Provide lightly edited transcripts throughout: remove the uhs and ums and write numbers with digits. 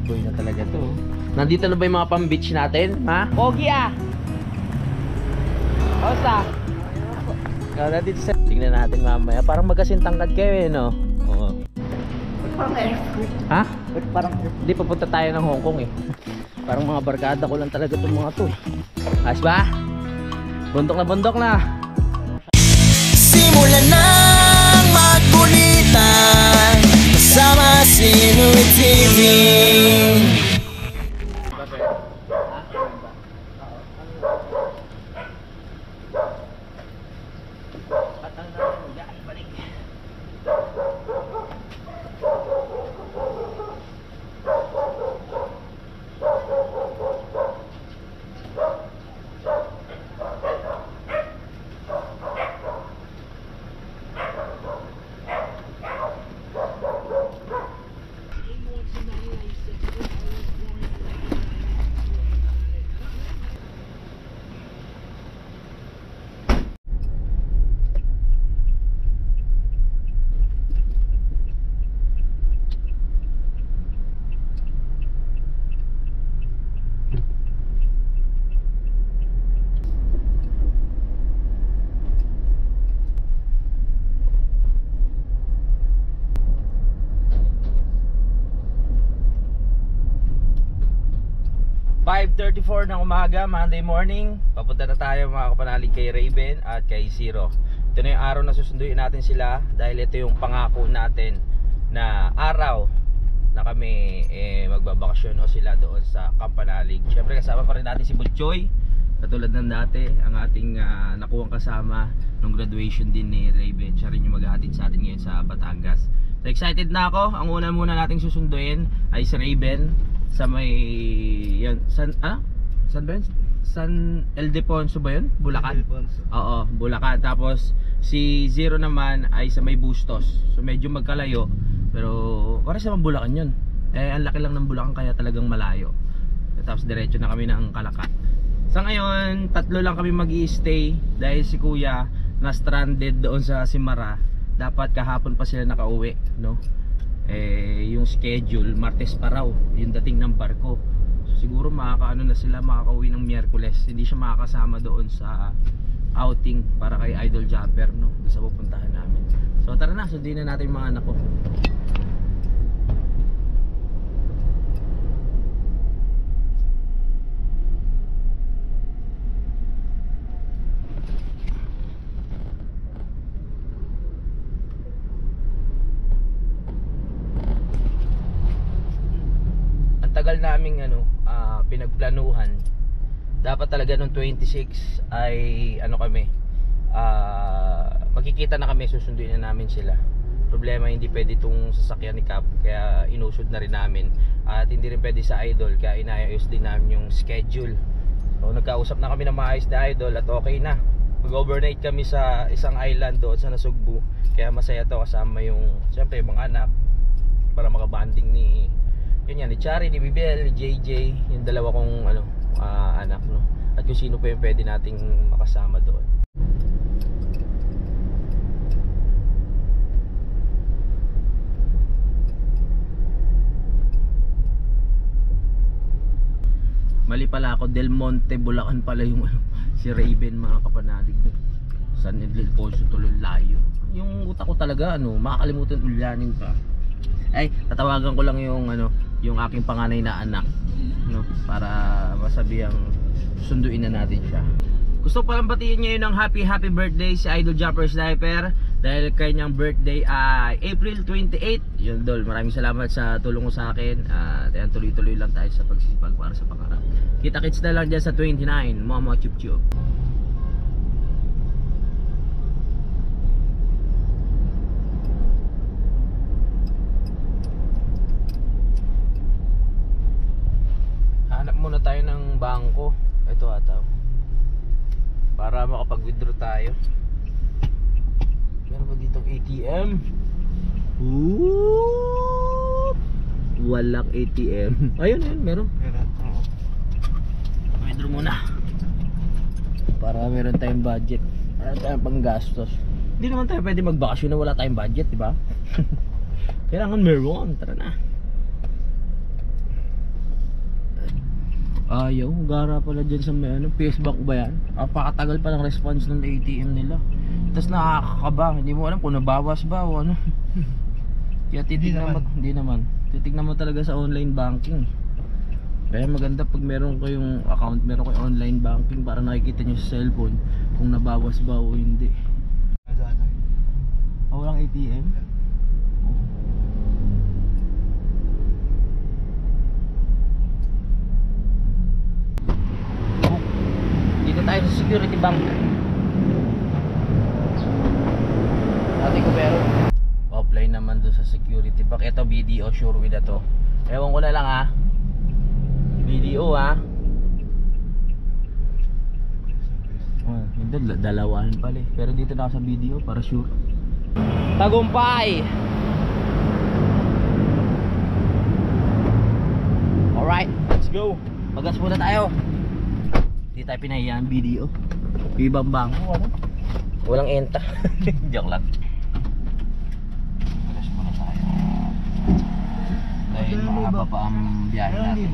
boy na talaga to. Nandito na ba yung mga pang-beach natin? Ha? Pogi ah! Osa! Dito sa... Tingnan natin mamaya. Parang magkasintangkad kayo eh, no? Oo. Parang airport. Ha? Parang Hindi, papunta tayo ng Hong Kong eh. Parang mga barkada ko lang talaga itong mga to eh. Ayos ba? Bundok na. Simulan ng magkulitan kasama si Louie TV. .34 ng umaga, Monday morning. Papunta na tayo mga kapanalig kay Raven at kay Zero. Ito na yung araw na susunduin natin sila. Dahil ito yung pangako natin na araw na kami magbabakasyon o sila doon sa Kampanalig. Siyempre kasama pa rin natin si Butchoy. Katulad ng dati, ang ating nakuhang kasama nung graduation din ni Raven. Siya rin yung maghahatid sa atin ngayon sa Batangas. So excited na ako. Ang una muna nating susunduin ay si Raven sa may yan, San ba yun? San Ildefonso ba yun? Bulacan? Oo, Bulacan. Tapos si Zero naman ay sa may Bustos. So medyo magkalayo. Pero para sa Bulacan yun. Ang laki lang ng Bulacan kaya talagang malayo. Tapos diretso na kami ng Calacat. Sa ngayon, 3 lang kami mag-i-stay dahil si Kuya na stranded doon sa Simara. Dapat kahapon pa sila nakauwi, no? Yung schedule Martes pa raw yung dating ng barko. So siguro makakaano na sila, makakauwi ng Miyerkules. Hindi siya makakasama doon sa outing para kay Idol Jumper, no? Doon sa pupuntahan namin. So tara na, sundin na natin yung mga anak ko. Tagal naming pinagplanuhan. Dapat talaga nung 26 ay kami magkikita na kami, susunduin na namin sila. Problema, hindi pwede itong sasakyan ni Cap, kaya inusod na rin namin. At hindi rin pwede sa Idol, kaya inayos din namin yung schedule. So nagkausap na kami ng maayos na Idol at okay na. Mag-overnight kami sa isang island doon sa Nasugbu. Kaya masaya to kasama yung siyempre yung mga anak, para makabanding ni yun yan, ni Chari, ni Bibel, ni JJ, yung dalawa kong anak, no? At kung sino pa yung pwede nating makasama doon. Mali pala ako, Del Monte, Bulacan pala yung si Raven, mga kapanalig. San Ildefonso, tuloy layo. Yung utak ko talaga, makakalimutan ulyanin pa. Ay, tatawagan ko lang yung yung aking panganay na anak, no, para masabihang sunduin na natin siya. Gusto ko palang batiin ngayon ng happy birthday si Idol Jumper Sniper dahil kanyang birthday ay April 28. Yun, Dol, maraming salamat sa tulong mo sa akin. At tuloy-tuloy lang tayo sa pagsisipag para sa pangarap. Kita-kits na lang dyan sa 29, mga chup-chup. Muna tayo ng bangko. Ito ata para makapag-withdraw tayo. Meron ba ditong ATM? Walang ATM. Ayun, meron. Withdraw muna para meron tayong budget, meron tayong panggastos. Hindi naman tayo pwede magbakasyon na wala tayong budget, diba? Kailangan meron. Tara na. Ayaw, gara pala dyan sa may ano, PS Bank ba yan? Napakatagal pa ng response ng ATM nila. Tapos nakakakaba, hindi mo alam kung nabawas ba o ano. Kaya titignan mo, hindi naman. Titignan mo talaga sa online banking. Kaya maganda pag meron kayong account, meron kayong online banking para nakikita nyo sa cellphone kung nabawas ba o hindi. Walang ATM? Dito tayo sa security bank. Dati ko pero offline naman doon sa security bank. Ito BDO, sure with to. Ewan ko na lang ha. BDO ha. Oh, hindi, dalawahan pala eh. Pero dito na ako sa BDO para sure. Tagumpay. Alright, let's go. Magas muna tayo. Hindi tayo pinahiyaan BDO. Ibang bangko ano? Walang enta. Joke lang. Magas muna tayo. Dahil mahaba pa ang biyahe natin.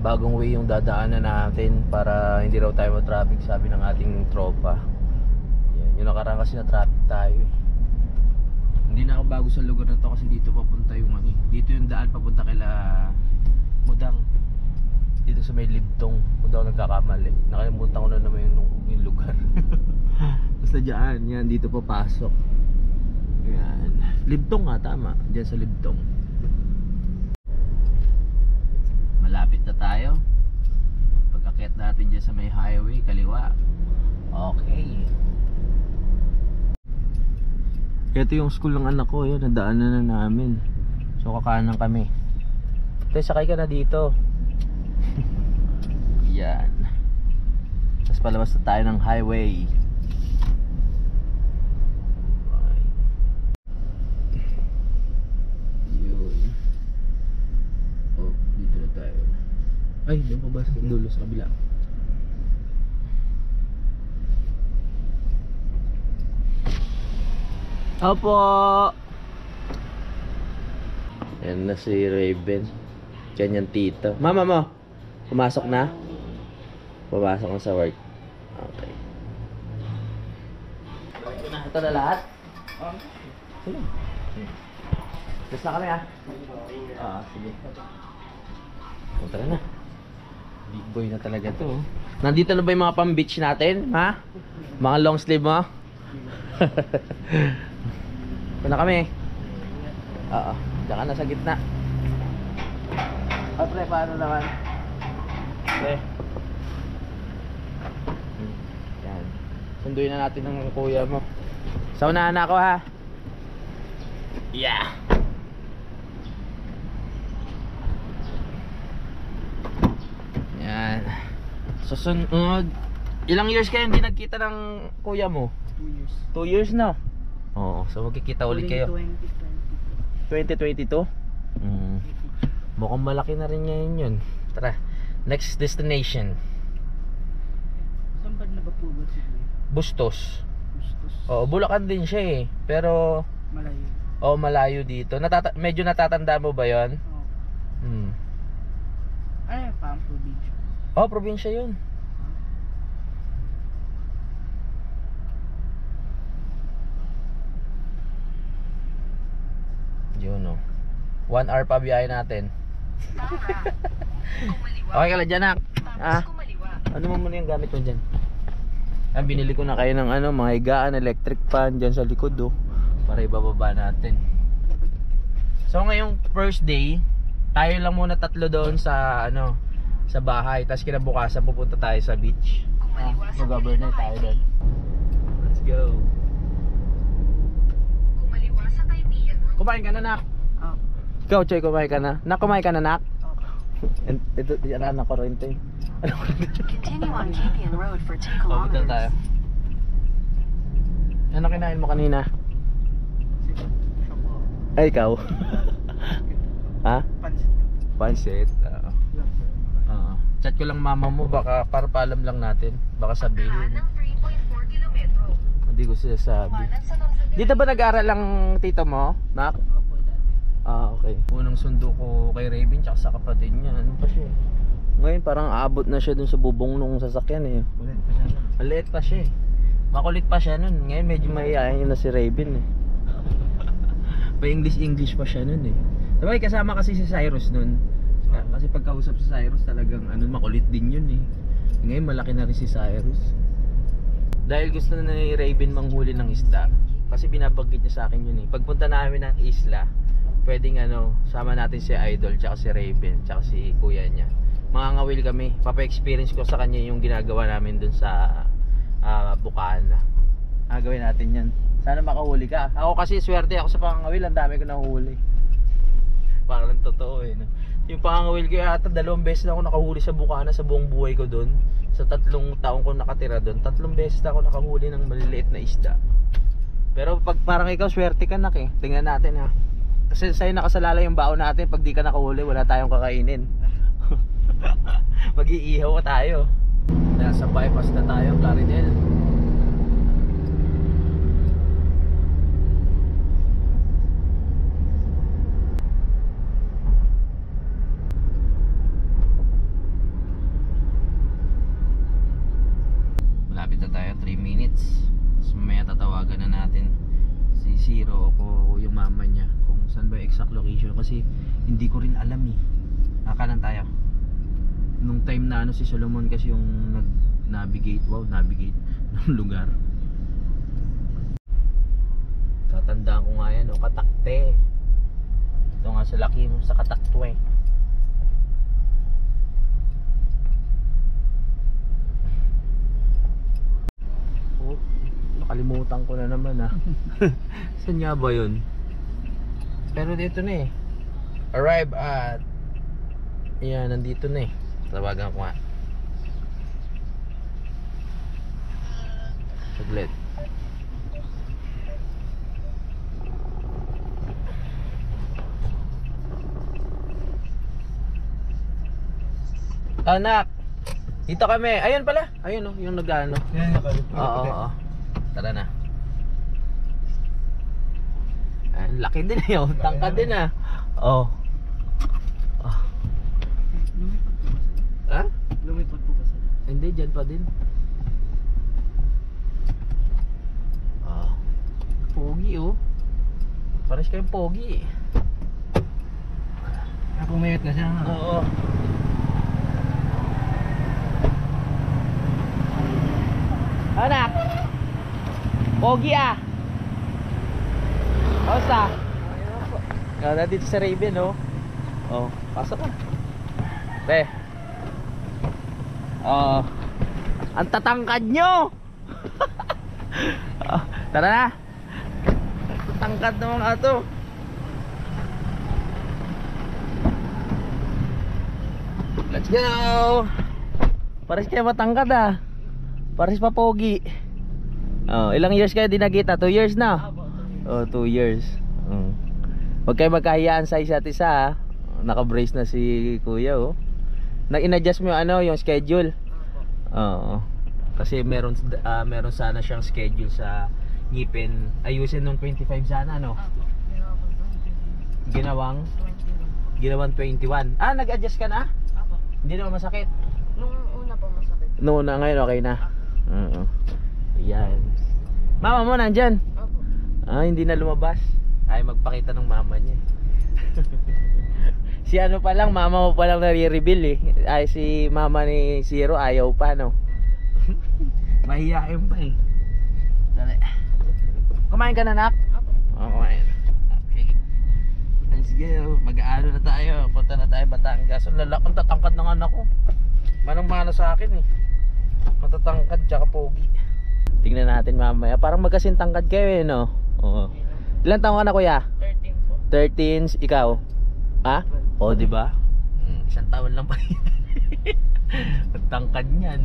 Bagong way yung dadaanan natin para hindi raw tayo ma-traffic, sabi ng ating tropa. Yan, yung nakaraan kasi na-traffic tayo eh. Hindi na ako bago sa lugar na to kasi dito papunta yung ano, dito yung daan papunta kila Mudang. Dito sa may Libtong, kung daw nagkakamali. Nakalimutan ko na naman yung lugar. Basta dyan, yan, dito papasok. Yan. Libtong nga, tama. Diyan sa Libtong. Malapit na tayo. Pagkakit natin dyan sa may highway, kaliwa. Okay. Ito yung school ng anak ko, yun, nadaanan na namin. So kakanan kami. Ito, sakay ka na dito. Yan. Tapos palabas na tayo ng highway. Ay, doon pa ba sa dulo sa kabila? Opo! Yan na si Raven. Diyan yung tito. Mama mo! Pumasok na? Pumasok na sa work. Okay. Ito na lahat? Sige. Tapos na kami sige. Punta na. Big boy na talaga to. Nandito na ba yung mga pang-beach natin? Ha? Mga long sleeve mo? Ito na kami. Oo. Diyan ka na sa gitna. O pre, paano naman? Pre. Yan. Sunduin na natin ng kuya mo. Sa unahan na ako ha. Yeah. Yan. Susunod. Ilang years kayo hindi nagkita ng kuya mo? 2 years. 2 years na? Oo. So magkikita ulit kayo. 2022? Mukhang malaki na rin ngayon yun. Tara. Next destination. Saan ba na ba po ba si Kuya? Bustos. Bustos. Oo, Bulacan din siya eh. Pero Malayo. malayo dito. Medyo natatanda mo ba yon? Oo. Ano yung pang probinsya? Oh, probinsya yun. Yun oh. 1 hour pa biyahe natin. Okay ka lang dyan, nak? Ano mo muna yung gamit mo dyan? Binili ko na kayo ng mga higaan, electric fan dyan sa likod oh. Para ibababa natin. So ngayong first day, tayo lang muna 3 doon sa sa bahay. Tapos kinabukasan pupunta tayo sa beach. Mag-overnight tayo doon. Let's go. Kumain ka na, nak? Oo. Ikaw, Choy, kumain ka na? Nak, kumain ka na, nak? Okay. Ito, yan anak ko rin ito eh. Continue on Gibeon Road for 2 Papunta kilometers. tayo. Ano kinain mo kanina? Siya po. Ay, ikaw. Ha? Pansit. Pansit. Oo. Lang, sir. Oo. Chat ko lang mama mo, baka para paalam lang natin. Baka sabihin. ng 3.4 kilometro. Hindi ko sinasabi. Kumanan sa Nonsa Dito ba nag-aaral lang tito mo, Nak? Opo, dati. Ah, okay. Unang sundo ko kay Raven tsaka sa kapatid niya. Ano pa siya? Ngayon parang aabot na siya dun sa bubong nung sasakyan eh. Ulit pa siya. Maliit pa siya eh. Makulit pa siya nun. Ngayon medyo mahihayin niya na si Raven eh. Pa-English pa siya nun eh. Sabay kasama kasi si Cyrus nun. Kasi pagkausap si Cyrus talagang makulit din yun eh. Ngayon malaki na rin si Cyrus. Dahil gusto na ni Raven manghuli ng isda. Kasi binabanggit niya sa akin yun eh. Pagpunta namin ng isla, pwedeng sama natin si Idol, tsaka si Raven, tsaka si kuya niya. Mangangawil kami. Papa-experience ko sa kanya yung ginagawa namin dun sa Bukana. Gawin natin yan. Sana makahuli ka. Ako kasi swerte ako sa pangangawil. Ang dami ko nahuli. Parang totoo eh. No? Yung pangangawil ko yata 2 beses na ako nakahuli sa Bukana sa buong buhay ko doon. Sa 3 taong ko nakatira doon, 3 beses na ako nakahuli ng maliliit na isda. Pero pag parang ikaw swerte ka nak eh. Tingnan natin ha. Kasi sa'yo nakasalala yung baon natin. Pag di ka nakahuli, wala tayong kakainin. Mag-iihaw tayo. Nasa bypass na tayo, Claridel. Malapit na tayo, 3 minutes. So mamaya tatawagan na natin si Zero o yung mama niya kung saan ba yung exact location. Kasi hindi ko rin alam eh. Kanan tayo. Nung time na si Solomon kasi yung nag-navigate, navigate ng lugar. Tatandaan ko nga yan, Katakte. Ito nga sa laki mo, sa Katakte. Oh, nakalimutan ko na naman ah. Saan nga ba yun? Pero dito na eh. Arrive at yan, nandito na eh. Tawagan ko nga. Saglit. Anak, dito kami. Ayun pala. Ayun yung nag-ano. Yan, nakalit. Oo. Tara na. Laki din eh. Tangkad din ah. Oh. Ha? Lumipad po ba sila? Hindi, dyan pa din. Pogi oh. Pares kayong pogi. Pumayat na siya. Oo. Anak! Pogi ah! Kamusta? Nandito sa Raven oh. Oh, pasok ka. Be. Ang tatangkad nyo. Tara na. Tatangkad na mga ato. Let's go. Pares kayo matangkad ah. Pares pa pogi. Ilang years kayo di nakita? 2 years na? 2 years. Huwag kayo magkahiyaan sa isa't isa ah. Naka-brace na si kuya oh. Nag-in-adjust mo yung schedule. Oo. Kasi meron sana siyang schedule sa ngipin. Ayusin nung 25 sana no. Ginawang 21. Nag-adjust ka na? Hindi naman masakit. Nung una po masakit. Noon na, ngayon okay na. Oo. Ayan. Mama mo nandyan? Opo. Hindi na lumabas. Ay magpakita ng mama niya. Si pa lang, mama mo pa lang nare-reveal eh. Ay si mama ni Zero ayaw pa no. Mahihain pa eh. Dali. Kumain ka na nak? Oo, kumain. Okay. Let's go. Mag-aano na tayo. Punta na tayo Batangas. Ang lalakang tatangkad ng anak ko. Manang-mana sa akin eh. Matatangkad tsaka pogi. Tingnan natin mamaya. Parang magkasintangkad kayo eh no? Oo. Ilan taong ka na kuya? 13 po. 13, ikaw? Ha? O, di ba? Isang taon lang pa. Tangkad niyan.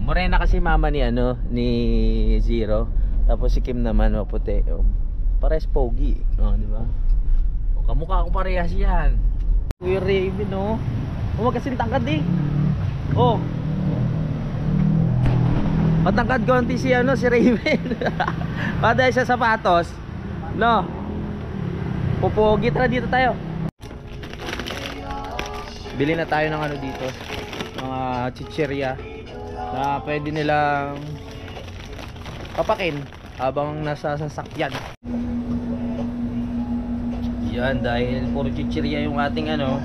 Morena kasi mama ni ni Zero. Tapos si Kim naman maputi. Pares pogi, di ba? Kamukha ko parehas yan. Kuya Raven, magkasing tangkad eh. Matangkad konti si ano, si Raven. Kada sa sapatos. No. Pupogi, tara dito tayo. Bili na tayo ng ano dito. Mga chichirya na pwede nilang papakin habang nasa sasakyan. Yan, dahil puro chichirya yung ating ano,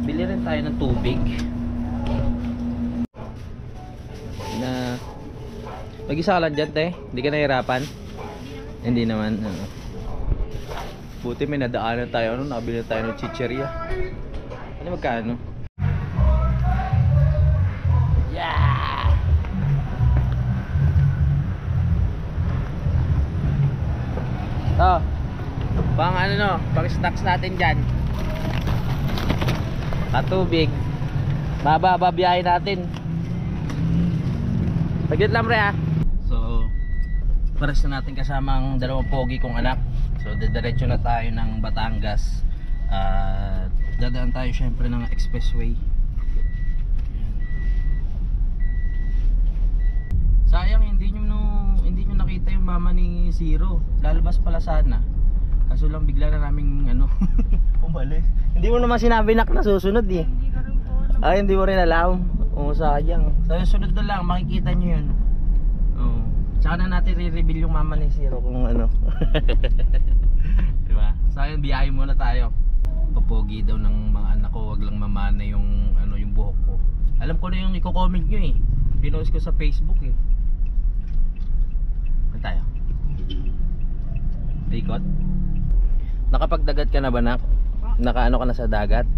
bili rin tayo ng tubig. Na mag-isa ka lang dyan, te? Hindi ka nahirapan? Hindi naman. Buti may nadaanan tayo. Ano? Nakabili tayo ng chichirya. Ano magkano? Yeah! Ito. Pang ano no? Pang stocks natin dyan. Patubig. Bababa biyahe natin. Paglit lang pre ha. So pares na natin kasama ang dalawang pogi kong anak. So diretso na tayo ng Batangas. At dadaan tayo syempre ng expressway. Sayang hindi nyo nakita yung mama ni Zero. Lalabas pala sana. Kaso lang bigla na naming ano umalis. Hindi mo naman sinabi nak na susunod eh. Hindi ka rin po alam. Ay, hindi mo rin alam. Oo, sayang. Sa sunod na lang, makikita nyo yun. Oo. Tsaka na natin re-reveal yung mama ni Zero kung ano. Diba? Sayang, biyahe muna tayo. Papogi daw ng mga anak ko, wag lang mamana yung, ano, yung buhok ko. Alam ko na yung i-comment nyo eh. Pinost ko sa Facebook eh. Saan tayo? Ikot? Nakapagdagat ka na ba nak? Nakaano ka na sa dagat?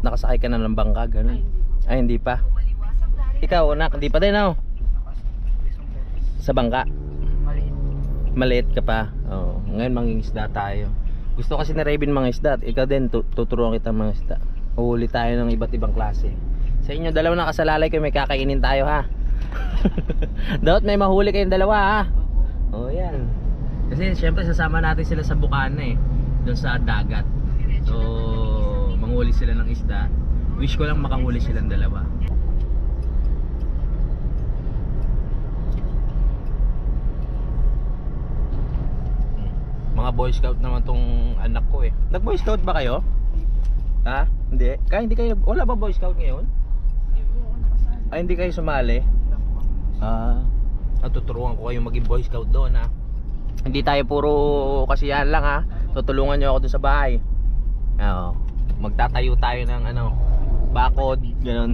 Nakasakay ka na ng bangka, ganun? Ay, hindi pa. Ikaw, anak, hindi pa din, oh. Sa bangka? Maliit ka pa. Oh, ngayon mangingisda tayo. Gusto kasi na Raven mga isda. Ikaw din, tuturuan kita mga isda. Uhuli tayo ng iba't ibang klase. Sa inyo, dalawa na kasalalay kayo, may kakainin tayo, ha? Dapat may mahuli kayong dalawa, ha? Oh, yan. Kasi, syempre, sasama natin sila sa Bukana, eh. Doon sa dagat. So, manghuli sila ng isda. Wish ko lang makahuli silang dalawa. Mga Boy Scout naman tong anak ko eh. Nag Boy Scout ba kayo? Ha? Hindi? Hindi kayo, wala ba Boy Scout ngayon? Ay, hindi kayo sumali? Tuturuan ko kayo maging Boy Scout doon ha. Hindi tayo puro kasiyahan lang ha. Tutulungan nyo ako dun sa bahay. Magtatayo tayo ng ano, bakod, gano'n.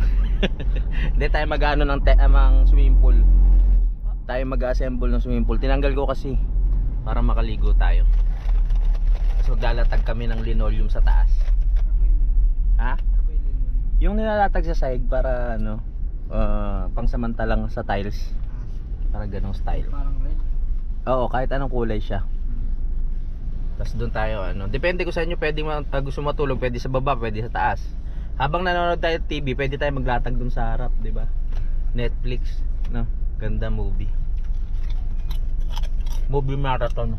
Hindi tayo mag-ano ng swimming pool. Tayo mag-assemble ng swimming pool. Tinanggal ko kasi para makaligo tayo. So maglalatag kami ng linoleum sa taas. Ha? Yung nilalatag sa side para ano, pangsamantalang sa tiles. Para ganong style. Parang red. Oo, kahit anong kulay siya. Tapos doon tayo ano. Depende ko sa inyo, pwede gusto matulog, pwede sa baba, pwede sa taas. Habang nanonood tayo TV, pwede tayo maglatag doon sa harap, 'di ba? Netflix, no? Ganda movie. Movie marathon.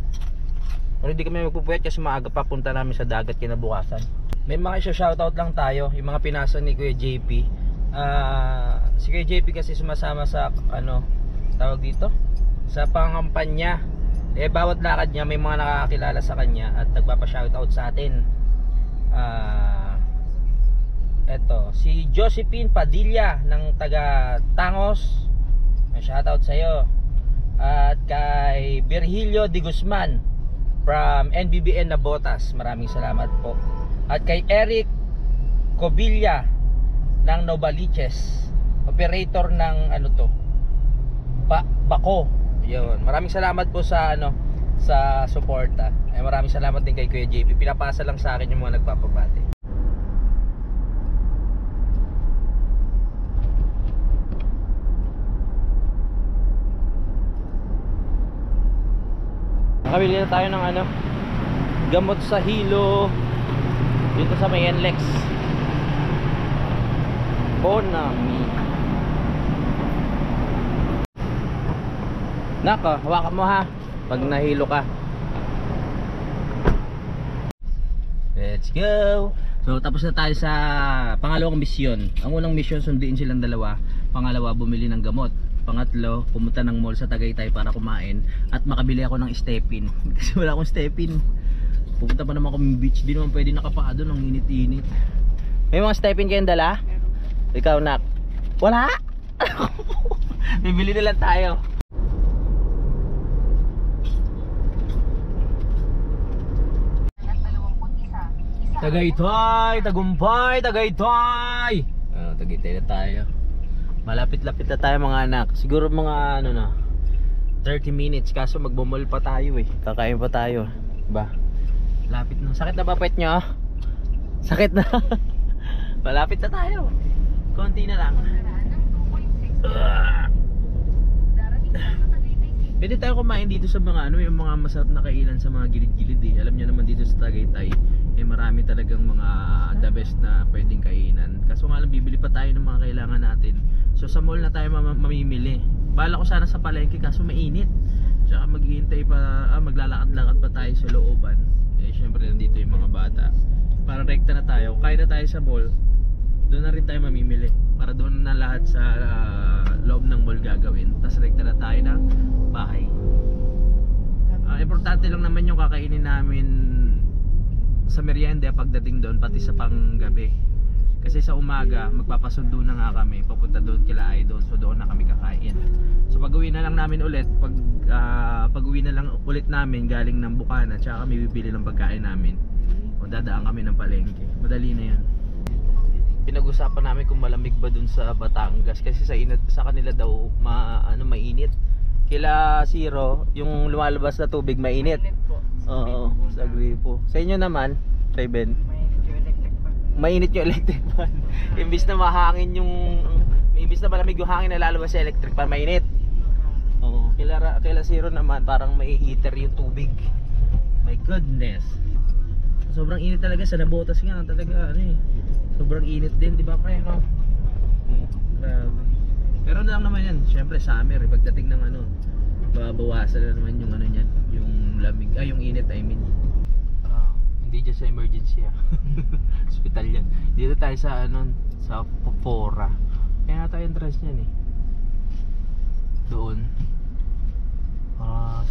Pero hindi kami magpupuyat kasi maaga pa punta namin sa dagat kinabukasan. May mga shoutout lang tayo, yung mga pinasa ni Kuya JP. Si Kuya JP kasi sumasama sa ano, tawag dito, sa pangampanya. Bawat lakad niya may mga nakakakilala sa kanya at nagpapa-shoutout sa atin. Eto, si Josephine Padilla ng taga Tangos. May shoutout sa iyo. At kay Virgilio de Guzman from NBBN Nabotas. Maraming salamat po. At kay Eric Cobilla ng Novaliches, operator ng ano to, Bako. Yun. Maraming salamat po sa ano, sa suporta. Maraming salamat din kay Kuya JP. Pinapasa lang sa akin yung mga nagpapabati. Nakabili na tayo ng ano, gamot sa hilo dito sa may NLEX. Bonami. Nako, hawakan mo ha pag nahilo ka. Let's go. So tapos na tayo sa pangalawang misyon. Ang unang misyon, sunduin silang dalawa. Pangalawa, bumili ng gamot. Pangatlo, pumunta ng mall sa Tagaytay para kumain at makabili ako ng stepin. Kasi wala akong stepin. Pupunta pa naman kami beach, di naman pwede nakapaa doon, ang init-init. May mga stepin kayong dala? Ikaw, Nak? Wala? Bibili na lang tayo. Tagaytay, Tagumpay, Tagaytay. Tagaytay na tayo. Malapit-lapit na tayo mga anak. Siguro mga ano na 30 minutes kaso magbumol pa tayo eh. Kakain pa tayo. Ba? Lapit na. Sakit na ba pet nyo? Sakit na. Malapit na tayo. Konti na lang. Pwede tayo kumain dito sa mga ano, yung mga masarap na kainan sa mga gilid-gilid eh. Alam niyo naman dito sa Tagaytay, eh marami talagang mga the best na pwedeng kainan. Kaso nga lang bibili pa tayo ng mga kailangan natin. So sa mall na tayo mamimili. Bala ko sana sa palengke kaso mainit. Tsaka maghihintay pa, maglalakad-lakad pa tayo sa looban. Eh syempre nandito yung mga bata. Para rekta na tayo, kaya na tayo sa mall. Doon na rin tayo mamimili. Para doon na lahat sa loob ng mall gagawin. Tapos rekta na tayo ng bahay. Importante lang naman yung kakainin namin sa merienda pagdating doon, pati sa panggabi. Kasi sa umaga magpapasundo na nga kami papunta doon kila Idol, so doon na kami kakain. So pag-uwi na lang namin ulit, pag-uwi na lang ulit namin galing ng Bukana, tsaka kami bibili ng pagkain namin o dadaan kami ng palengke. Madali na yan. Pinag-usapan namin kung malamig ba dun sa Batangas kasi sa kanila daw mainit. Kila Zero, yung lumalabas na tubig mainit. Oo, sa gripo. Sa inyo naman, Raven, mainit yung electric fan. Imbis na mahangin imbis na malamig yung hangin na lalabas sa electric fan, mainit. Oo, kila Zero naman parang may heater yung tubig. My goodness. Sobrang init talaga sa Nabotas nga talaga sobrang init din, di ba pre, no? Grabe. Pero lang naman yan, syempre summer pagdating ng babawasan na naman yung niyan, yung lamig, yung init I mean. Hindi dyan sa emergency hospital yan. Dito tayo sa sa Popora. Kaya tayo entrance niyan doon.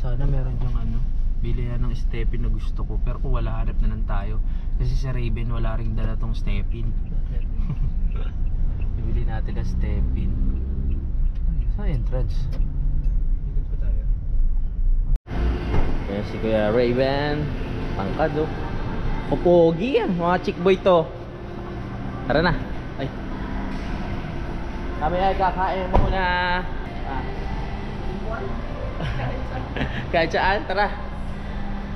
Sana meron yung bili yan ng stepin na gusto ko, pero kung wala, hanap na lang tayo kasi sa Raven wala ring dala tong stepin. Bibili natin na stepin sa entrance. Ikot pa tayo. Kaya si Kuya Raven tangkad pogi yan, mga chick boy to. Tara na. Ay, kami ay kakain muna. Kahit saan, tara.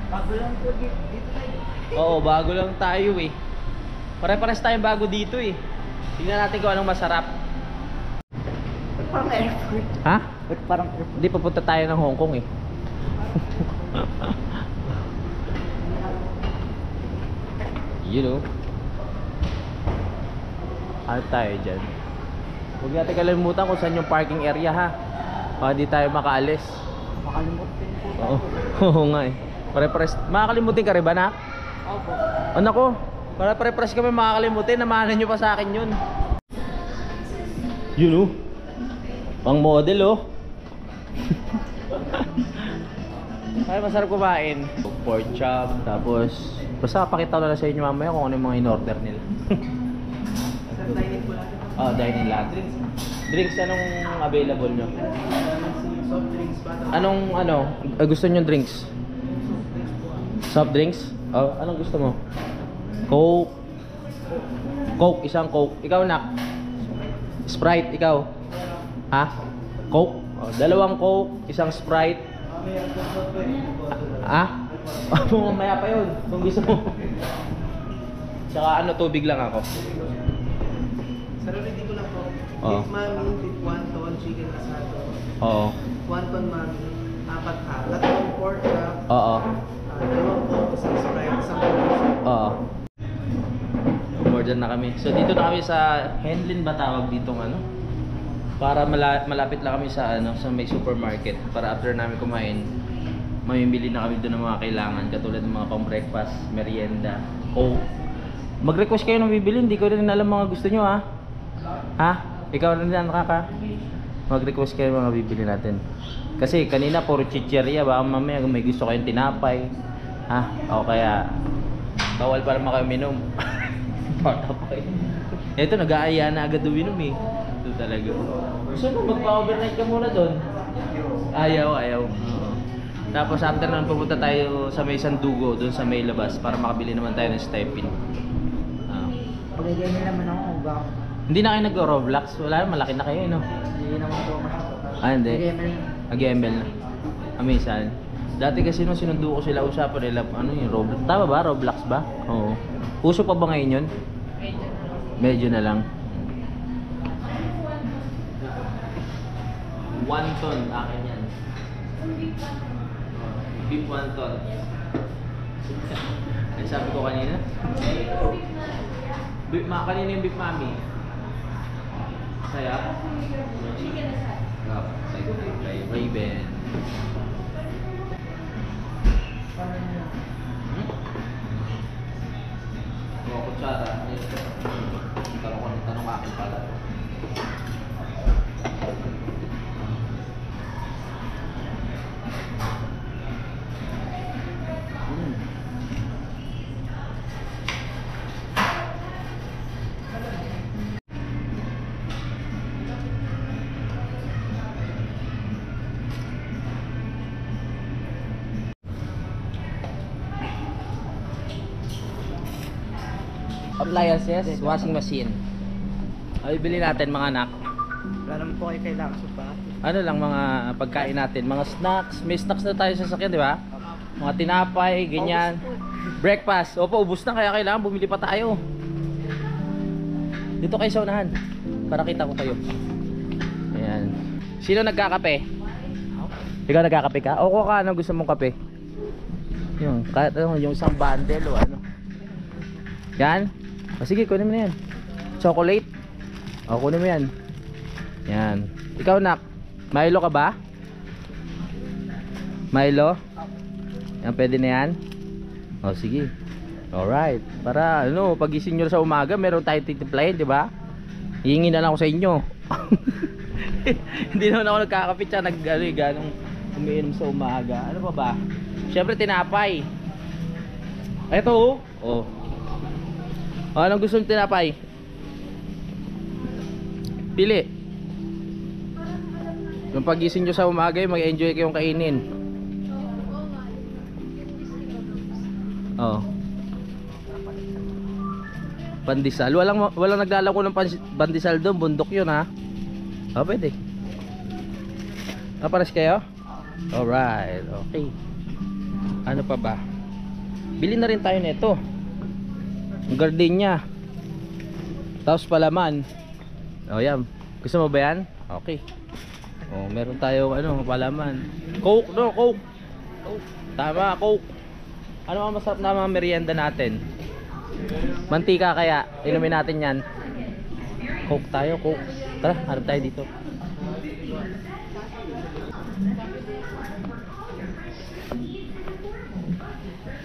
Bago lang po dito tayo. Oo, bago lang tayo Pare-pares tayong bago dito Tingnan natin kung anong masarap. Parang airport. Ha? Parang airport. Hindi, papunta tayo ng Hong Kong You know. Ano tayo dyan? Huwag natin kalimutan kung saan yung parking area ha. Baka di tayo makaalis. Makalimutin po. Oo nga Pare-pares. Makakalimutin ka rin ba na? Opo. Ano ko? Para pare-pares kami makakalimutin. Namahanan nyo pa sa akin yun. Yun pang model Ay, masarap kumain. Pork chop, tapos basta pakita ko na lang sa inyo mamaya kung ano yung mga in-order nila. Dining po lang. Dining lang. Drinks, anong available nyo? Soft drinks ba? Anong gusto nyo drinks? Soft drinks? Anong gusto mo? Coke. Coke, isang Coke. Ikaw, Nak? Sprite, ikaw? Ha? Coke? Dalawang Coke, isang Sprite. Mamaya pa yun kung gusto mo. Tsaka tubig lang ako. Sir, ready ko lang po. Oo. Beef mami, beef wonton, chicken asado. Oo. Wonton mami, 4 tatlong pork chop. Oo. Dalawang Coke, isang Sprite, isang Coke. Oo. Order na kami. So dito na kami sa Henlin ba tawag ditong para malapit lang kami sa sa may supermarket para after namin kumain mamimili na kami doon ng mga kailangan katulad ng mga pang breakfast, merienda. Mag-request kayo ng bibili, hindi ko rin alam mga gusto nyo ha. Ikaw rin yan Mag-request kayo mga bibili natin. Kasi kanina puro chichirya, baka mamaya may gusto kayong tinapay. Ha? O kaya bawal pa naman kayo minom. Patapay. Ito nag-aaya na agad uminom eh. Ito talaga. Gusto mo magpa-overnight ka muna doon? Ayaw. Oo. Tapos after nun pupunta tayo sa may Sandugo, doon sa may labas para makabili naman tayo ng stepin. Pagigyan nila naman ako kung baka. Hindi na kayo nag-Roblox? Wala, malaki na kayo, no? Hindi naman po masyado. Hindi. Pagigyan Nag-ML na. Amisan. Dati kasi nung sinundo ko sila, usapan nila, ano yung Roblox? Tama ba? Roblox ba? Oo. Uso pa ba ngayon yun? Medyo na lang. 1 ton, akin yan. Beef 1 ton. Ay, sabi ko kanina? Kanina yung beef mami. Saya? Kay Raven. Mga kutsara. Tanong ko ng tanong akin pala. Appliances, washing machine. Ay, bili natin mga anak. Wala naman po kayo kailangan sa pa. Ano lang mga pagkain natin, mga snacks. May snacks na tayo sa sasakyan, di ba? Mga tinapay, ganyan. Breakfast. Opo, ubos na kaya kailangan bumili pa tayo. Dito kayo sa unahan para kita ko kayo. Ayan. Sino nagkakape? Ikaw nagkakape ka? O ka, ano gusto mong kape? Yung, kahit ano, yung isang bundle o ano. Yan. O sige, kunin mo na yan. Chocolate. O, kunin mo yan. Yan. Ikaw nak, Milo ka ba? Milo? Yan, pwede na yan? O sige. Alright. Para ano, pagising nyo sa umaga, meron tayo titiplayin, di ba? Hihingi na lang ako sa inyo. Hindi naman ako nagkakapit siya, ganong umiinom sa umaga. Ano pa ba? Siyempre tinapay. Ito oh. O, anong gusto mong tinapay? Pili. Yung pagising nyo sa umaga, mag-enjoy kayong kainin. Oh. Pandesal. Walang naglalako ng pandesal doon. Bundok yun ha. O, pwede. Pares kayo? Alright. Okay. Ano pa ba? Bili na rin tayo nito. Gardenia. Tapos palaman. O yan. Gusto mo ba yan? Okay. O meron tayo ano, palaman. Coke no, Coke. Tama, Coke. Ano ang masarap na mga merienda natin? Mantika kaya. Inumin natin yan. Coke tayo, Coke. Tara, harap tayo dito.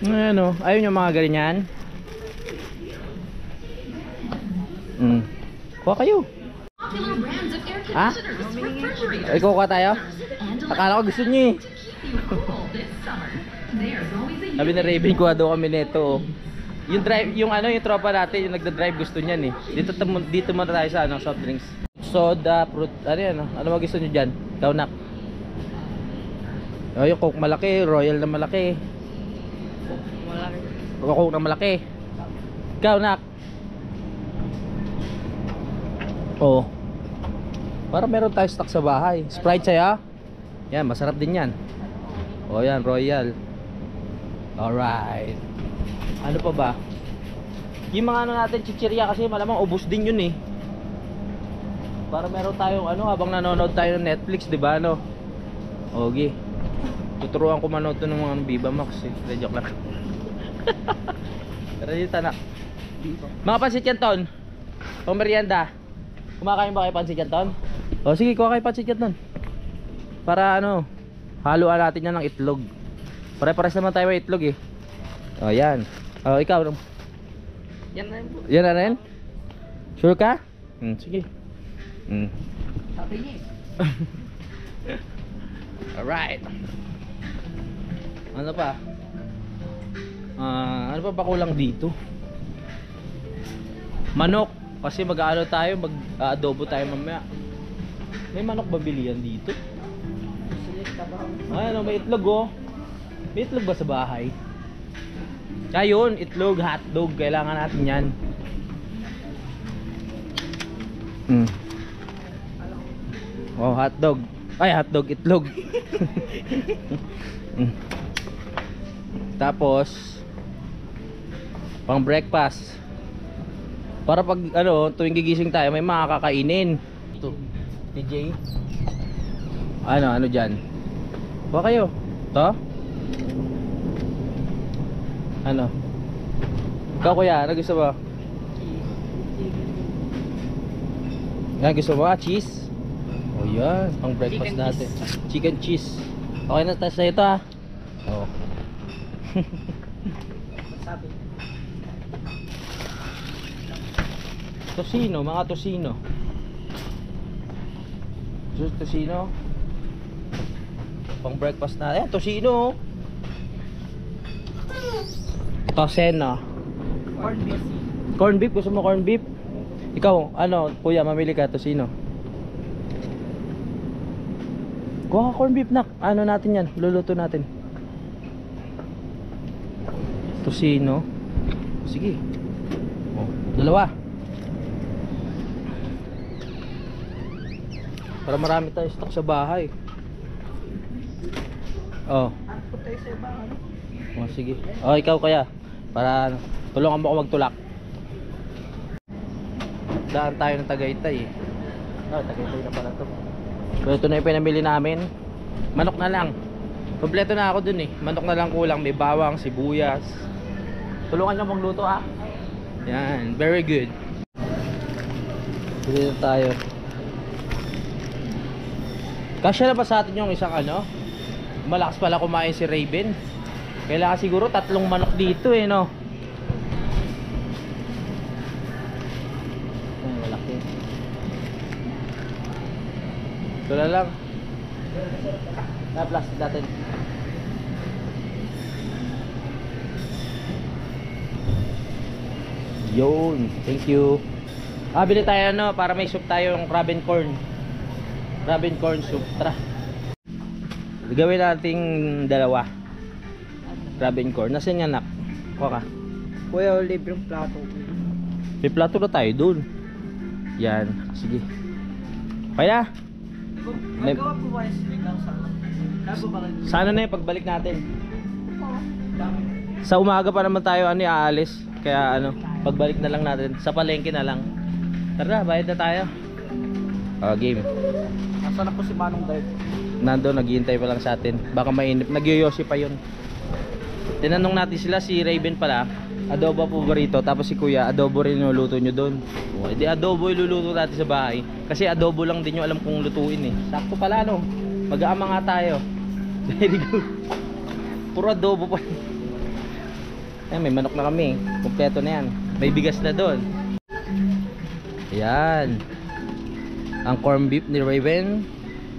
Ano, ayun yung mga ganyan. Kuha kayo. Ha? Ay, kuha tayo? Akala ko gusto niyo eh. Sabi na Raven, kuha daw kami nito. Yung drive, yung ano, yung tropa natin, yung nagda-drive gusto niyan eh. Dito muna tayo sa ano, soft drinks. Soda, fruit, ano yan? Ano ba gusto niyo diyan? Ikaw nak. Oh, yung Coke malaki, Royal na malaki. Coke na malaki. Ikaw nak. Oh. Para meron tayo stock sa bahay. Sprite saya. Yan, masarap din yan. Oh, yan, Royal. Alright. Ano pa ba? Yung mga ano natin, chichirya kasi malamang ubos din yun eh. Para meron tayong ano habang nanonood tayo ng Netflix, di ba ano? Okay. Tuturuan ko manood to ng mga Viva Max eh. Joke lang. Tara dito anak. Mga pansit canton. Pang merienda. Kumakain ba kayo pansit canton? O sige, kuha kayo pansit canton. Para ano, haluan natin yan ng itlog. Pare-pares naman tayo may itlog eh. O yan. O ikaw. Yan na yun po. Yan na rin? Sure ka? Sige. Sabi niya Alright. Ano pa? Ano pa kulang dito? Manok. Kasi mag-aano tayo, mag-adobo tayo mamaya. May manok ba bilihan dito? Ay, ano, may itlog oh. May itlog ba sa bahay? Ayun, itlog, hotdog. Kailangan natin yan. Oh, hotdog. Ay, hotdog, itlog. Tapos pang breakfast. Para pag ano, tuwing gigising tayo, may makakainin. Ito, TJ. Ano dyan? Ba kayo? To? Ano? Ikaw kuya, ano gusto mo? Yan, gusto mo? Cheese? O yan, pang breakfast Chicken natin. Chicken cheese. Okay na tayo sa ito ha? Oo. Sabi. Tosino, mga tosino. Tosino. Pang breakfast na. Ayan, tosino. Toseno. Corn beef. Corn beef, gusto mo corn beef? Ikaw, ano, kuya, mamili ka tosino. Kuha ka corn beef nak. Ano natin yan? Luluto natin. Tosino. Sige. Oh, dalawa. Para marami tayo stock sa bahay. Oh. Ako tayo sa ibang ano? Oh, sige. Oh, ikaw kaya. Para tulungan mo ako magtulak. Daan tayo ng Tagaytay eh. Oh, Tagaytay na pala to. So ito na yung pinamili namin. Manok na lang. Kompleto na ako dun eh. Manok na lang kulang. May bawang, sibuyas. Tulungan nyo magluto ha. Yan, very good. Dito tayo. Kasya na ba sa atin yung isang ano? Malakas pala kumain si Raven. Kailangan siguro 3 manok dito eh no. Ay, malaki. Ito na lang. Na plastic natin. Yun, thank you. Bili tayo ano para may soup tayong crab and corn. Crab and corn soup. Tara. Gawin nating dalawa. Crab and corn. Nasaan yan nak? Kuha ka. Kuya, libreng plato. May plato na tayo dun. Yan. Sige. Kaya na. May- Magawa po ba yung sinigang sa Kago ba kayo? Sana na yung pagbalik natin. Sa umaga pa naman tayo ano aalis. Kaya ano, pagbalik na lang natin. Sa palengke na lang. Tara, bayad na tayo. Game. Nasaan na po si Manong Dave? Nando, naghihintay pa lang sa atin. Baka mainip. Nagyoyosi pa yun. Tinanong natin sila, si Raven pala, adobo paborito. Tapos si Kuya, adobo rin yung luto nyo doon. Hindi, adobo yung luluto natin sa bahay. Kasi adobo lang din yung alam kong lutuin eh. Sakto pala no. Mag-aama nga tayo. Very good. Puro adobo pa. Ayan, may manok na kami. Kompleto na yan. May bigas na doon. Ayan. Ang corn beef ni Raven.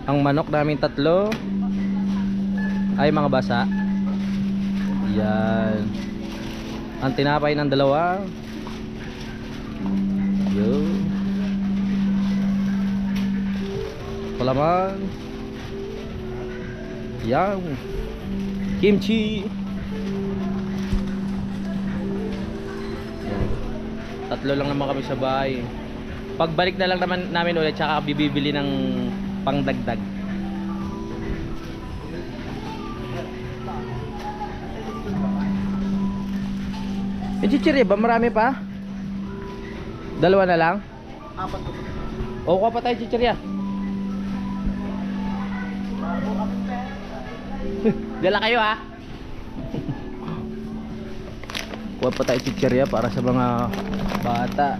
Ang manok namin 3 ay mga basa. Yan. Ang tinapay ng 2. Yun. Palaman. Yan. Kimchi. Yan. 3 lang naman kami sa bahay. Pagbalik na lang naman namin ulit, tsaka bibili ng pangdagdag. May chichirya ba? Marami pa? 2 na lang? 4 po. O, kuha pa tayo chichirya. Dala kayo ha. Kuha pa tayo chichirya para sa mga bata.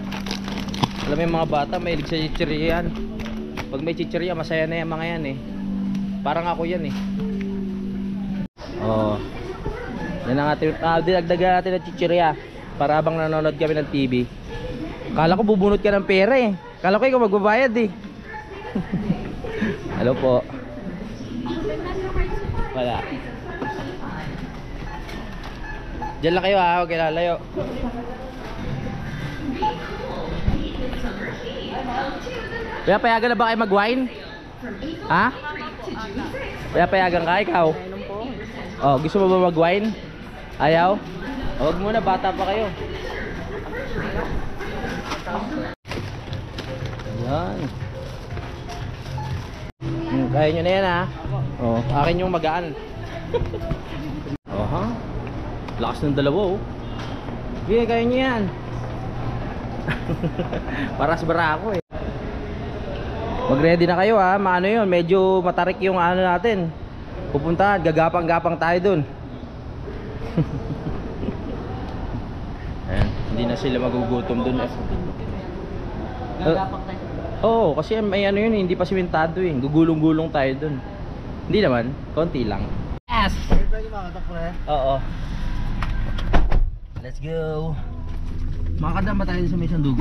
Alam mo yung mga bata, mahilig sa chichirya yan. Pag may chichirya, masaya na yung mga yan eh. Parang ako yan eh. Oh. Yan ang ating, dinagdagan natin ng chichirya. Para habang nanonood kami ng TV. Kala ko bubunot ka ng pera eh. Kala ko ikaw magbabayad eh. Hello po. Wala. Diyan lang kayo ha, huwag kayo lalayo. Kaya payagan na ba kayo mag-wine? Ha? Kaya payagan ka ikaw? Oh, gusto mo ba mag-wine? Ayaw? Huwag muna, bata pa kayo. Ayan. Kaya nyo na yan ha. Oh, akin yung magaan. Oha. Lakas ng dalawa oh. Sige, kaya nyo yan. Paras bara ako eh. Mag-ready na kayo ha. Maano yun, medyo matarik yung ano natin. Pupuntahan, gagapang-gapang tayo dun. Ayan, hindi na sila magugutom dun eh. Gagapang tayo. Oo, kasi may ano yun, hindi pa simentado eh. Gugulong-gulong tayo dun. Hindi naman, konti lang. Yes! Oo. Let's go. Makakadama tayo sa may sandugo.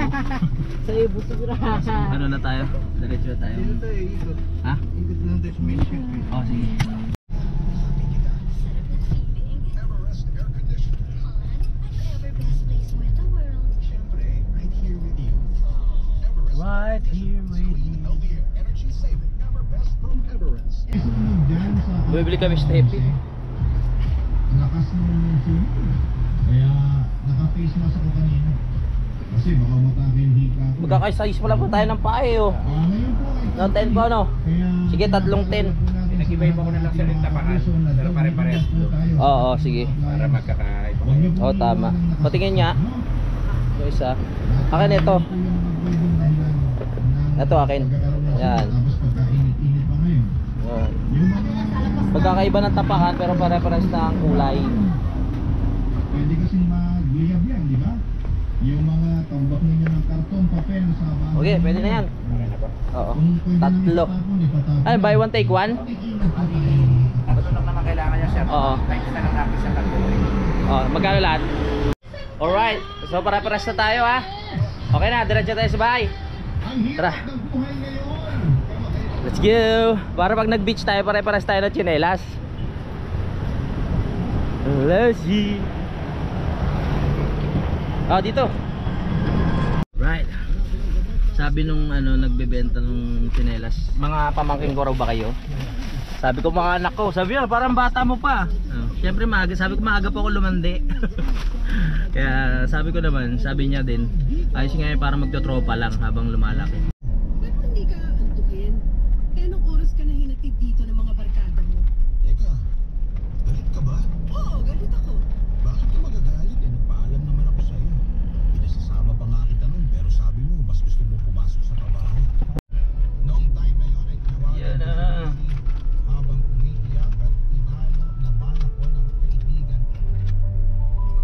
Sa ibo siguro. Ano na tayo? Diretso na tayo. Dito tayo, ikot. Ha? Ikot lang tayo sa main ship eh. Oo, sige. Right here with you. Bumibili kami Steffi. Lakas ng swimming. Kaya naka-face mask ako kanina. Kasi baka matake yung hika ko. Magkakasize pala po tayo ng pae oh. Ngayon po ay No, 10 po ano? kaya Sige, tatlong 10. Pinag-iba-iba ko na lang sa tapakan. Pero pare-parehas Oo, sige. para magkakaiba. Oo, tama. Patingin niya. Ito isa. Akin ito. Ito akin. Yan. Tapos pagkainit-init pa ngayon. Yan. Yung mga Magkakaiba ng tapakan pero pare-pares na ang kulay. pwede kasing mag-liyab yan, di ba? Yung mga tambak ninyo ng karton, papel, sa bahay. Okay, pwede na yan. Oo. Kung pwede Tatlo. namin itapon, itatapon. Ay, buy one take one? Patulog naman kailangan niya, sir. Oo. Kahit na lang natin sa karton. Oh, magkano lahat? Alright. So pare-pares na tayo ha. Okay na, diretso tayo sa bahay. Ang hirap Tara. ng buhay ngayon. Let's go. Para pag nag-beach tayo, pare-pares tayo ng tsinelas. Let's see. Oh, dito. Right. Sabi nung ano nagbebenta ng tsinelas, mga pamangkin ko raw ba kayo? Sabi ko mga anak ko, sabi niya parang bata mo pa. Siyempre maaga, sabi ko maaga pa ako lumandi. Kaya sabi ko naman, sabi niya din, ayos nga para magtotropa lang habang lumalaki. Pero hindi ka antukin. Kaya anong oras ka na hinatid dito ng mga barkada mo? Teka, galit ka ba? Oo, galit ako. Bakit ka magagalit? Eh, nagpaalam naman ako sa'yo. Pinasasama pa nga kita nun, pero sabi mo, mas gusto mo pumasok sa trabaho. Noong time na yun ay tinawagan Yan ko na. si Lucy habang umiiyak at inalo naman ako ng kaibigan ko.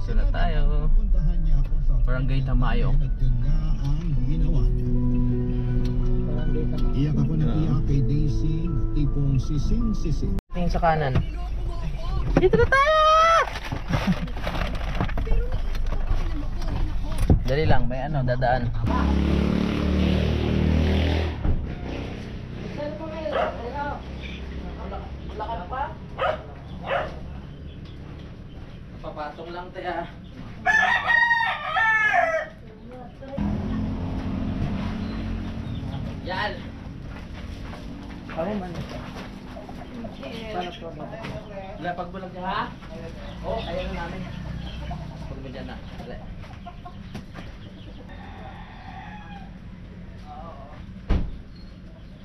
So na tayo. Pupuntahan niya ako sa Barangay Tamayo. At yun nga ang ginawa niya. Iyak ako ng iyak kay Daisy, tipong sising-sising. Tingin sa kanan. Dito na tayo! Dali lang, may ano, dadaan. Papatong lang tayo. Yan! Ano man? Wala pagbulag niya ha? Oo, ayaw na namin. Pag mo dyan na. Wala.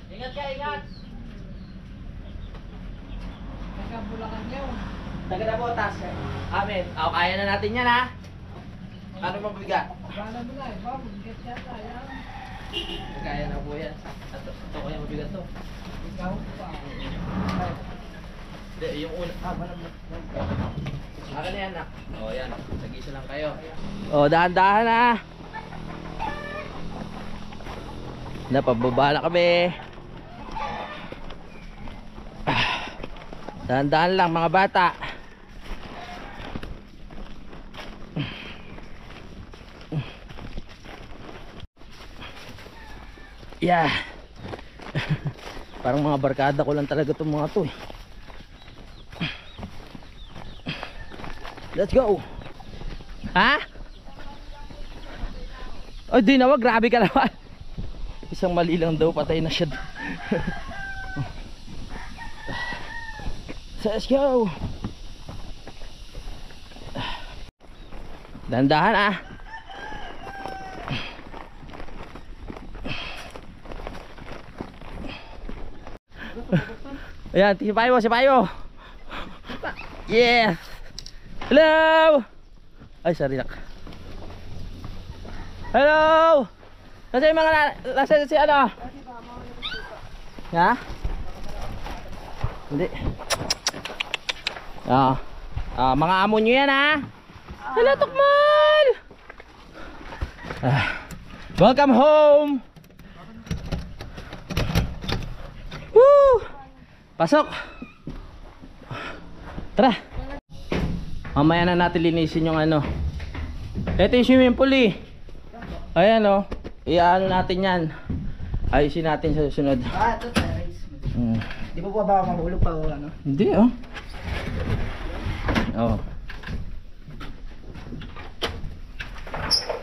Ingat ka, ingat! Nagkabulakan niyo. Taga na po, taas. Amin. O, kaya na natin yan ha? Ano mabigat? Bala mo na, iba, mabigat yata. Yan. Kaya na po yan. Ito kaya mabigat to. Ikaw pa. Hindi, yung una. Balam na. Akin na yan na. O, yan. Nag-isa lang kayo. O, dahan-dahan na. Napababa na kami. Dahan-dahan lang mga bata. Yeah. Parang mga barkada ko lang talaga itong mga to eh. Let's go. Ha? Oh, di na wag, grabe ka naman. Isang mali lang daw, patay na siya. So, let's go. Dandahan ah. Ayan, sipayo, sipayo. Yeah. Hello. Ay, sorry nak. Hello. Nasa yung mga nasa si ano? Ha? Hindi. Mga amo nyo yan ha. Hello Tukmal. Welcome home. Woo! Pasok. Tara. Mamaya na natin linisin yung ano. Ito yung swimming pool eh. Ayan o. Iaano natin yan. Ayusin natin sa susunod. Ito terrace. Di ba ba mahulog pa o ano? Hindi oh. Oh.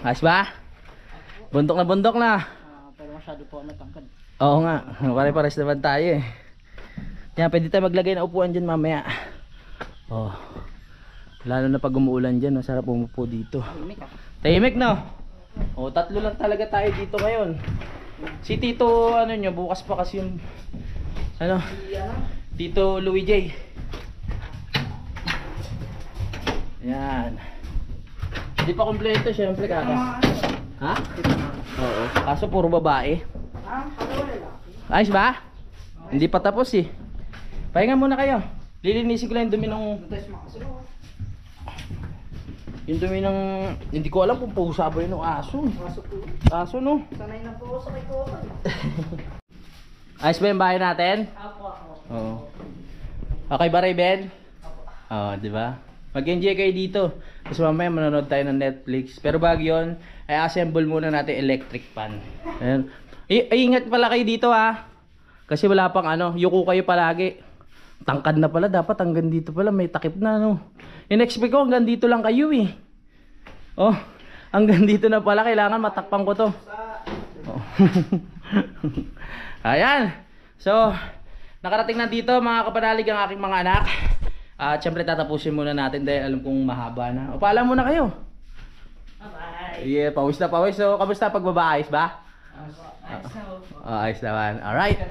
Ayos ba? Bundok na. Pero masyado po matangkad. Oo nga. Pare-pares naman tayo eh. Yan, pwede tayo maglagay ng upuan dyan mamaya. Oh. Lalo na pag umuulan dyan, masarap umupo dito. Tahimik no? Oh, 3 lang talaga tayo dito ngayon. Si Tito, ano nyo, bukas pa kasi yung ano? Tito Louis J. Yan. Hindi pa kompleto syempre kaka. Ha? Oo. Kaso puro babae. Ayos ba? Hindi pa tapos eh. Pahinga muna kayo. Lilinisin ko lang yung dumi ng... Yung dumi ng... Hindi ko alam kung pausa ba yun ng aso. Aso no? Sanay na po sa kay ko. Ayos ba yung bahay natin? Ako. Oo. Okay ba Raven? Oo, di ba? Mag-enjoy kayo dito. Tapos mamaya manonood tayo ng Netflix. Pero bago yun, ay assemble muna natin electric fan. Ayan. Ingat pala kayo dito ha. Kasi wala pang ano, yuko kayo palagi. Tangkad na pala, dapat hanggang dito pala, may takip na no. In-expect ko hanggang dito lang kayo eh. Oh, hanggang dito na pala, kailangan matakpan ko to. Oh. Ayan. So, nakarating na dito mga kapanalig ang aking mga anak. At syempre tatapusin muna natin dahil alam kong mahaba na. O, paalam muna kayo. Bye. Yeah, pawis na pawis. So, kamusta pagbaba? Ayos ba? Ayos naman. Alright.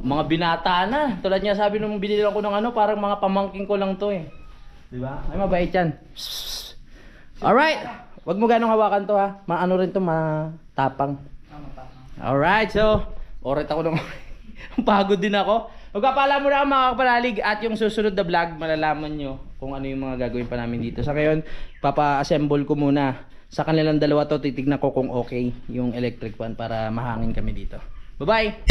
Mga binata na. Tulad niya sabi nung binilang ko ng ano, parang mga pamangking ko lang to eh. Diba? Ay mabait yan. Alright. Wag mo ganong hawakan to ha. Maano rin to, matapang. Alright. So, orit ako ng pagod din ako. Magpapala mo na mga kapanalig at yung susunod na vlog malalaman nyo kung ano yung mga gagawin pa namin dito. Sa ngayon, papa-assemble ko muna. Sa kanilang dalawa to, titignan ko kung okay yung electric fan para mahangin kami dito. Bye-bye!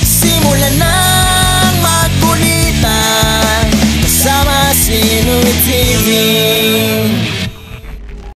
Simulan ng magkulitan kasama si Louie TV.